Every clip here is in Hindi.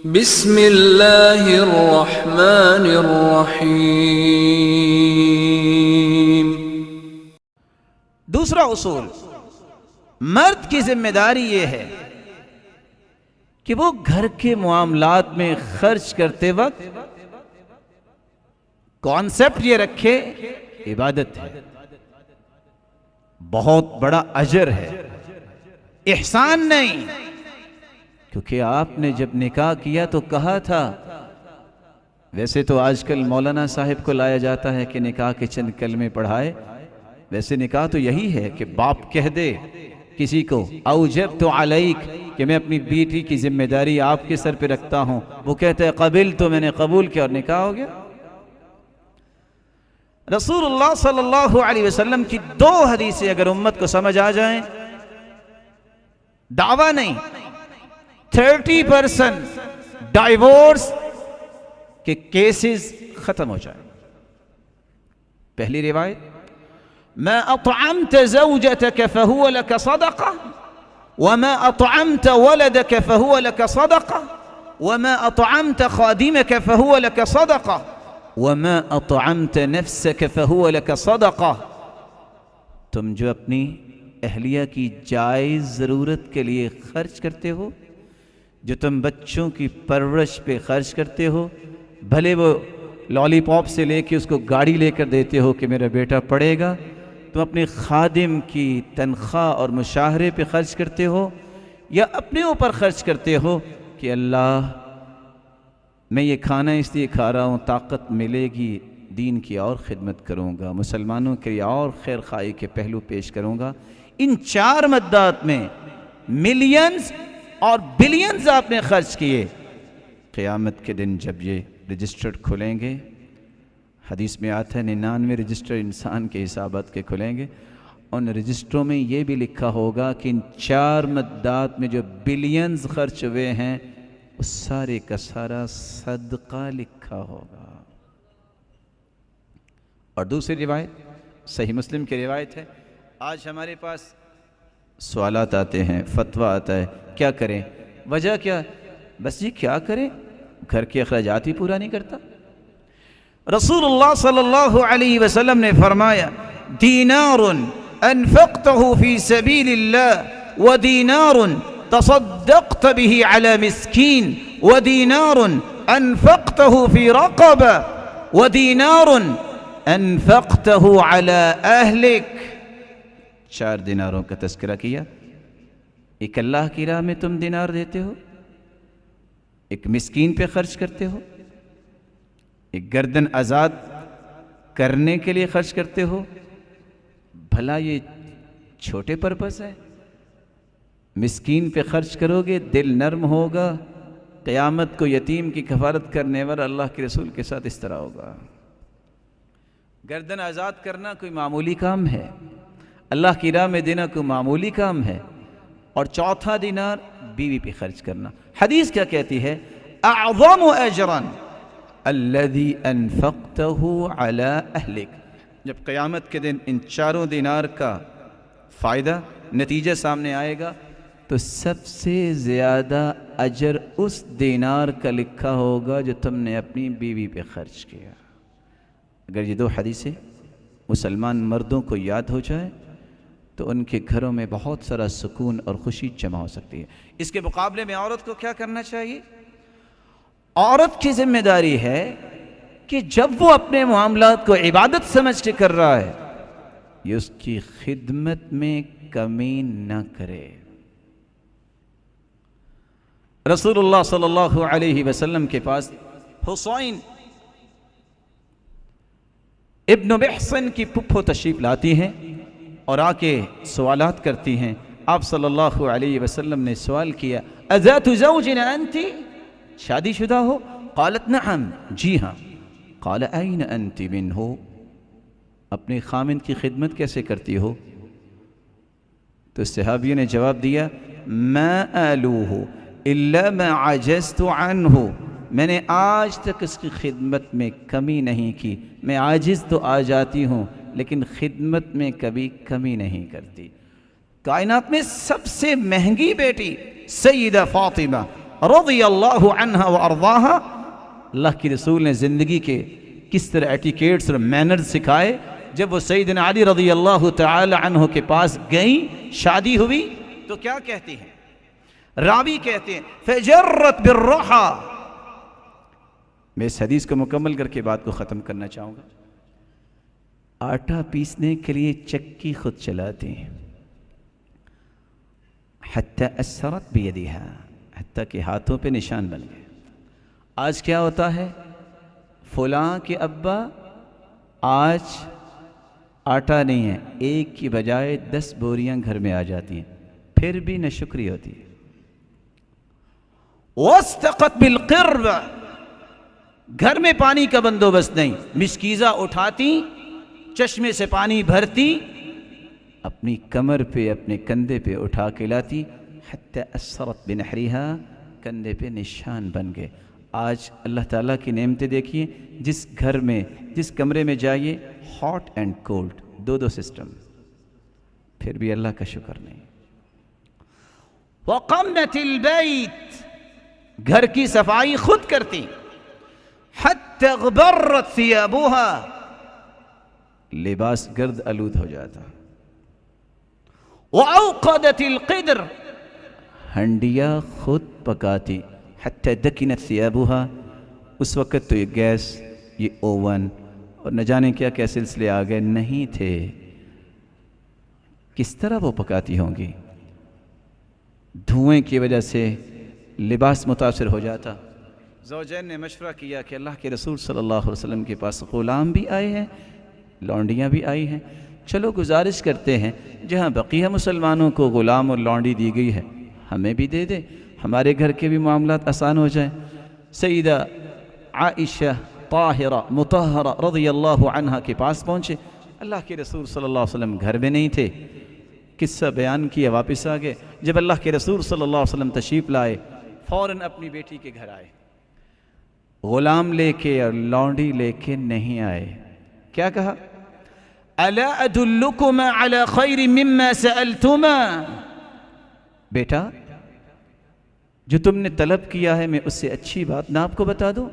बिस्मिल्लाहिर्रहमानिर्रहीम। दूसरा उसूल, मर्द की जिम्मेदारी यह है कि वो घर के मामलात में खर्च करते वक्त कॉन्सेप्ट ये रखे, इबादत है, बहुत बड़ा अजर है, एहसान नहीं। क्योंकि आपने जब निकाह किया तो कहा था, वैसे तो आजकल मौलाना साहिब को लाया जाता है कि निकाह के चंद कलमे पढ़ाए, वैसे निकाह तो यही है कि बाप कह दे किसी को, औजब तो अलैक, कि मैं अपनी बेटी की जिम्मेदारी आपके सर पे रखता हूं, वो कहते हैं कबिल, तो मैंने कबूल किया और निकाह हो गया। रसूलुल्लाह सल्लल्लाहु अलैहि वसल्लम की दो हदीसें अगर उम्मत को समझ आ जाएं, दावा नहीं, 30% डाइवोर्स के केसेस खत्म हो जाए। पहली रिवायत, मा अतअमत ज़ौजतक फहुव लक सदक़ा वमा अतअमत वलदक फहुव लक सदक़ा वमा अतअमत खादिमक फहुव लक सदक़ा वमा अतअमत नफ्सक फहुव लक सदक़ा। तुम जो अपनी अहलिया की जायज़ ज़रूरत के लिए खर्च करते हो, जो तुम बच्चों की परवरिश पे खर्च करते हो, भले वो लॉलीपॉप से लेके उसको गाड़ी लेकर देते हो कि मेरा बेटा पढ़ेगा, तुम अपने खादिम की तनख्वाह और मुशाहरे पे खर्च करते हो, या अपने ऊपर खर्च करते हो कि अल्लाह मैं ये खाना इसलिए खा रहा हूँ, ताकत मिलेगी दीन की और ख़िदमत करूँगा, मुसलमानों के लिए और खैर खाई के पहलू पेश करूँगा। इन चार मद्दात में मिलियंस और बिलियंस आपने खर्च किए। क़यामत के दिन जब ये रजिस्टर खुलेंगे, हदीस में आता है 99 रजिस्टर इंसान के हिसाबात के खुलेंगे, उन रजिस्टरों में ये भी लिखा होगा कि इन चार मद्दात में जो बिलियंस खर्च हुए हैं, उस सारे का सारा सदका लिखा होगा। और दूसरी रिवायत, सही मुस्लिम की रिवायत है, आज हमारे पास सवालात आते हैं, फतवा आता है, क्या करें, वजह क्या, बस जी क्या करें, घर के अखराजात ही पूरा नहीं करता। रसूलुल्लाह सल्लल्लाहु अलैहि वसल्लम ने फरमाया, दीनारुन अनफक़तहु फी सबीलिल्लाह व दीनारुन तसद्दक़त बिही अला मिस्कीन व दीनारुन अनफक़तहु फी रक़बा व दीनारुन अनफक़तहु अला अहलिक। 4 दिनारों का तज़किरा किया। एक अल्लाह की राह में तुम दिनार देते हो, एक मिस्कीन पे खर्च करते हो, एक गर्दन आज़ाद करने के लिए खर्च करते हो। भला ये छोटे पर्पस है? मिस्कीन पे खर्च करोगे, दिल नर्म होगा, क़यामत को यतीम की कफ़ारत करने वाला अल्लाह के रसूल के साथ इस तरह होगा। गर्दन आज़ाद करना कोई मामूली काम है, अल्लाह की राह में देना कोई मामूली काम है। और चौथा दिनार बीवी पे खर्च करना। हदीस क्या कहती है, अअज़मु अजरन अल्लज़ी अनफ़क़तहु अला अहलिक। जब क़यामत के दिन इन चारों दिनार का फ़ायदा नतीजा सामने आएगा, तो सबसे ज़्यादा अजर उस दिनार का लिखा होगा जो तुमने अपनी बीवी पे खर्च किया। अगर ये दो हदीसें मुसलमान मर्दों को याद हो जाए तो उनके घरों में बहुत सारा सुकून और खुशी जमा हो सकती है। इसके मुकाबले में औरत को क्या करना चाहिए? औरत की जिम्मेदारी है कि जब वो अपने मामलात को इबादत समझ के कर रहा है, ये उसकी खिदमत में कमी न करे। रसूलुल्लाह सल्लल्लाहु अलैहि वसल्लम के पास हुसैन इब्न महसन की पुप्पो तशरीफ लाती हैं और आके सवालात करती हैं। आप सल्लल्लाहु अलैहि वसल्लम ने सवाल किया, अज़ातु ज़ौजिन अंती, शादीशुदा हो? क़ालत नअम, जी हाँ। क़ाल ऐन अंती मिन्हु, अपने खामिन की खिदमत कैसे करती हो? तो सहाबियों ने जवाब दिया, मा आलूहु इल्ला मा अजज़तु अन्हु, मैंने आज तक इसकी खिदमत में कमी नहीं की। मैं आजिज़ तो आ जाती हूँ लेकिन खिदमत में कभी कमी नहीं करती। कायनात में सबसे महंगी बेटी सैयदा फातिमा रज़ियल्लाहु अन्हा व अर्ज़ाहा, अल्लाह के रसूल ने ज़िंदगी के किस तरह एटिकेट्स और मैनर्स सिखाए। जब वो सैयदना अली रज़ियल्लाहु तआला अन्हु के पास गई, शादी हुई, तो क्या कहती हैं? रावी कहते हैं फजर्रत बिर्रहा। मैं इस हदीस को मुकम्मल करके बात को ख़त्म करना चाहूँगा। आटा पीसने के लिए चक्की खुद चलाती हैं, हत्ता असरत बियदिहा, हत्ता के हाथों पे निशान बन गए। आज क्या होता है, फलां के अब्बा आज आटा नहीं है, एक की बजाय 10 बोरियां घर में आ जाती हैं, फिर भी न शुक्री होती है। वस्तक़त बिलक़िर्ब, घर में पानी का बंदोबस्त नहीं, मिस्कीज़ा उठाती, चश्मे से पानी भरती, अपनी कमर पे अपने कंधे पे उठा के लाती, हत्ता असरत बिनहरिहा, कंधे पे निशान बन गए। आज अल्लाह ताला की नेमतें देखिए, जिस घर में जिस कमरे में जाइए हॉट एंड कोल्ड, दो सिस्टम, फिर भी अल्लाह का शुक्र नहीं। वक़म्नतिल बैत, घर की सफाई खुद करती, हत्ता ग़बर्रत सियाबुहा, लिबास गर्द आलूद हो जाता। वअौक़दतिल क़िद्र, हंडिया खुद पकाती, हत्ता दकिनत सियाबुहा, उस वक़्त तो ये गैस, ये ओवन और न जाने क्या क्या सिलसिले आ गए नहीं थे, किस तरह वो पकाती होंगी। धुएं की वजह से लिबास मुतासिर हो जाता। ज़ौजैन ने मशवरा किया कि अल्लाह के रसूल सल्लल्लाहु अलैहि वसल्लम के पास ग़ुलाम भी आए हैं, लौंडियाँ भी आई हैं, चलो गुजारिश करते हैं जहाँ बक़िया मुसलमानों को ग़ुलाम और लौंडी दी गई है, हमें भी दे दे, हमारे घर के भी मामलात आसान हो जाए। सईदा आइशा ताहिरा मुतहरा रज़ियल्लाहु अन्हा के पास पहुँचे। अल्लाह के रसूल सल्लल्लाहु अलैहि वसल्लम घर में नहीं थे, किस्सा बयान किया, वापस आ गए। जब अल्लाह के रसूल सल्लल्लाहु अलैहि वसल्लम तशरीफ़ लाए, फ़ौरन अपनी बेटी के घर आए, ग़ुलाम लेके और लौंडी लेके नहीं आए। क्या कहा? अला अदुल्लुकुमा अला खैरि मिम्मा सअलतुमा, बेटा जो तुमने तलब किया है मैं उससे अच्छी बात ना आपको बता दूं?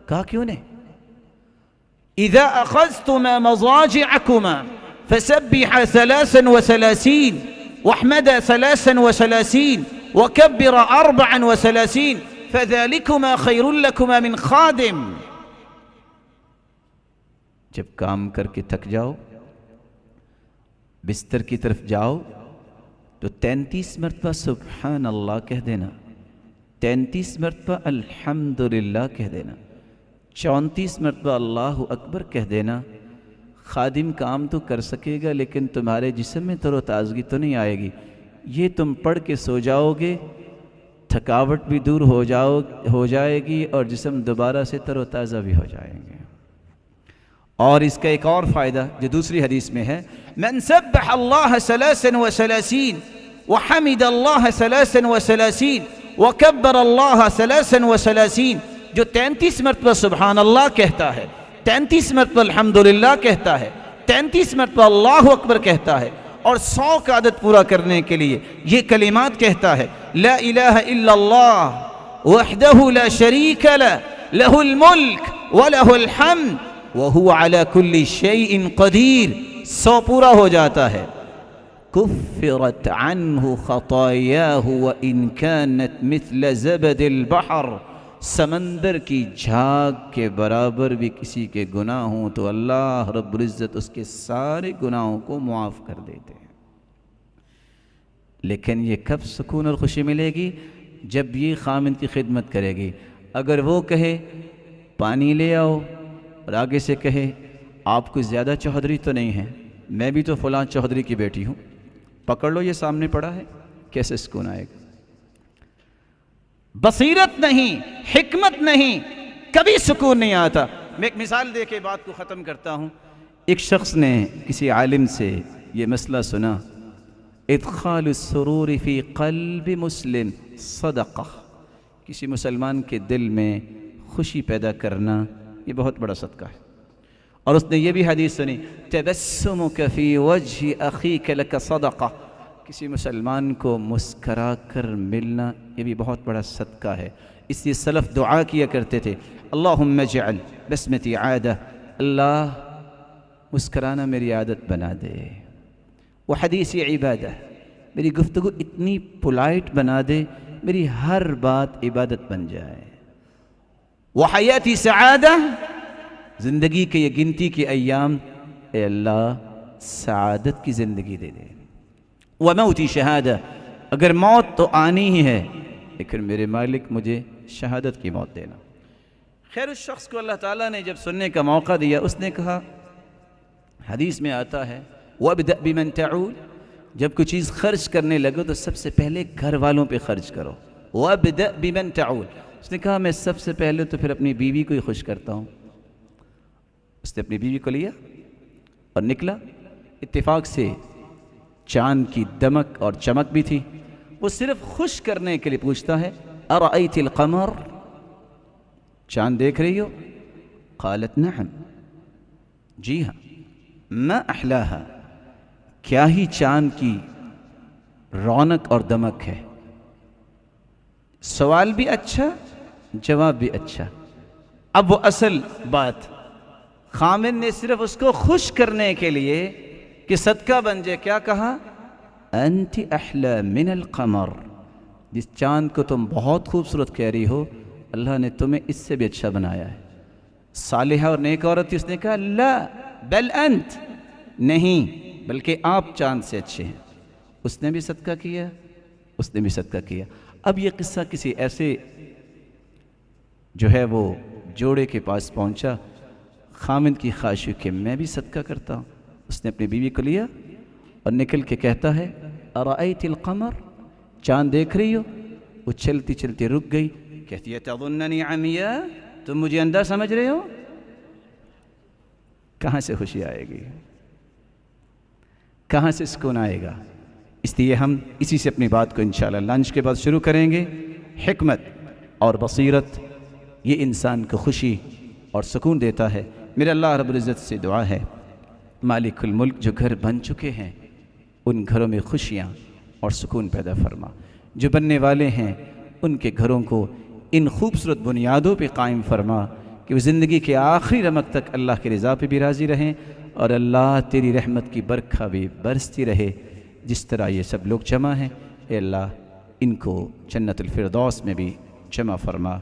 कहा क्यों नहीं? इज़ा अख़ज़्तुमा मज़ाजिअकुमा फसब्बिहा 33 वहमदा 33 वकब्बिरा 34 फज़ालिकुमा खैरुल लकुमा मिन खादिम। जब काम करके थक जाओ, बिस्तर की तरफ जाओ, तो 33 मरतबा सुब्हान अल्लाह कह देना, 33 मरतबा अल्हम्दुलिल्लाह कह देना, 34 मरतबा अल्लाहु अकबर कह देना। खादिम काम तो कर सकेगा लेकिन तुम्हारे जिस्म में तरोताज़गी तो नहीं आएगी। ये तुम पढ़ के सो जाओगे, थकावट भी दूर हो जाएगी और जिस्म दोबारा से तरोताज़ा भी हो जाएंगे। और इसका एक और फ़ायदा जो दूसरी हदीस में है, मन सब्बह अल्लाह 33 व हमिद अल्लाह 33 व कब्बर अल्लाह 33, जो 33 मरतबा सुबहान अल्लाह कहता है, 33 मरतबा अल्हम्दुलिल्लाह कहता है, 33 मरतबा अल्लाहु अकबर कहता है और 100 का आदत पूरा करने के लिए ये कलिमात कहता है, ला इलाहा इल्लल्लाह वहदहु ला शरीक लह, लहुल मुल्क व लहुल हम्द व हुवा अला कुल्ली शैइन क़दीर। 100 पूरा हो जाता है। कुफ़िरत अन्हु ख़तायाहु व इन कानत मिथल ज़बदिल बहर, समंदर की झाग के बराबर भी किसी के गुनाह हों तो अल्लाह रब्बुल इज़्ज़त उसके सारे गुनाहों को मुआफ़ कर देते हैं। लेकिन ये कब सुकून और खुशी मिलेगी? जब ये खामिन की खिदमत करेगी। अगर वो कहे पानी ले आओ और आगे से कहे आप कुछ ज़्यादा चौधरी तो नहीं हैं, मैं भी तो फ़लाँ चौधरी की बेटी हूँ, पकड़ लो ये सामने पड़ा है, कैसे सुकून आएगा? बसीरत नहीं, हिकमत नहीं, कभी सुकून नहीं आता। मैं एक मिसाल दे के बात को ख़त्म करता हूँ। एक शख्स ने किसी आलिम से ये मसला सुना, इदखालुस सुरूर फ़ी क़ल्बि मुस्लिम सदक़ा, किसी मुसलमान के दिल में खुशी पैदा करना ये बहुत बड़ा सदका है। और उसने ये भी हदीस सुनी, तबस्सुमुक फ़ी वज्हि अख़ीक लक सदक़ा, किसी मुसलमान को मुस्करा कर मिलना ये भी बहुत बड़ा सदका है। इसलिए सलफ़ दुआ किया करते थे, अल्लाहुम्मा जअल बस्मती आदा, अल्लाह मुस्कराना मेरी आदत बना दे। वो हदीसी इबादत, मेरी गुफ्तगू इतनी पोलाइट बना दे, मेरी हर बात इबादत बन जाए। वह हयाती सआदा, ज़िंदगी के ये गिनती के अय्याम ए अल्लाह सआदत की ज़िंदगी दे दे। व मौती शहादा, अगर मौत तो आनी ही है लेकिन मेरे मालिक मुझे शहादत की मौत देना। खैर उस शख्स को अल्लाह ताला ने जब सुनने का मौका दिया, उसने कहा, हदीस में आता है वब्दा बिमन तऊल, जब कोई चीज़ खर्च करने लगो तो सबसे पहले घर वालों पे खर्च करो। वब्दा बिमन तऊल, उसने कहा मैं सबसे पहले तो फिर अपनी बीवी को ही खुश करता हूँ। उसने अपनी बीवी को लिया और निकला। इत्तेफाक से चांद की दमक और चमक भी थी। वो सिर्फ खुश करने के लिए पूछता है, अरअयतिल क़मर, चांद देख रही हो? क़ालत नअम, जी हाँ। मा अहलाहा, क्या ही चांद की रौनक और दमक है। सवाल भी अच्छा, जवाब भी अच्छा। अब वो असल बात, खामिन ने सिर्फ उसको खुश करने के लिए कि सदका बन जाए क्या कहा, अंति अहला मिनल क़मर, जिस चांद को तुम बहुत खूबसूरत कह रही हो अल्लाह ने तुम्हें इससे भी अच्छा बनाया है। सालिहा और नेक औरत थी, उसने कहा ला बल अंत, नहीं बल्कि आप चांद से अच्छे हैं। उसने भी सदका किया, उसने भी सदका किया। अब ये किस्सा किसी ऐसे जो है वो जोड़े के पास पहुंचा, खामिन की ख्वाहिश हुई कि मैं भी सदका करता हूँ। उसने अपनी बीवी को लिया और निकल के कहता है, अरअयतिल क़मर, चांद देख रही हो? वो चलती चलती रुक गई, कहती है तज़ुन्ननी अमिया, तुम मुझे अंधा समझ रहे हो? कहाँ से खुशी आएगी, कहाँ से सुकून आएगा? इसलिए हम इसी से अपनी बात को इंशाअल्लाह लंच के बाद शुरू करेंगे। हिकमत और बसीरत ये इंसान को खुशी और सुकून देता है। मेरे अल्लाह रब्बुल इज़्ज़त से दुआ है, मालिकुल मुल्क जो घर बन चुके हैं उन घरों में खुशियाँ और सुकून पैदा फरमा। जो बनने वाले हैं उनके घरों को इन खूबसूरत बुनियादों पे कायम फरमा कि वो ज़िंदगी के आखिरी रमक तक अल्लाह की रज़ा पे भी राज़ी रहें और अल्लाह तेरी रहमत की बरखा भी बरसती रहे। जिस तरह ये सब लोग जमा हैं, ए अल्लाह इनको जन्नतुल फिरदौस में भी जमा फरमा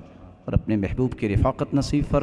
और अपने महबूब की रिफ़ाक़त नसीब फरमा।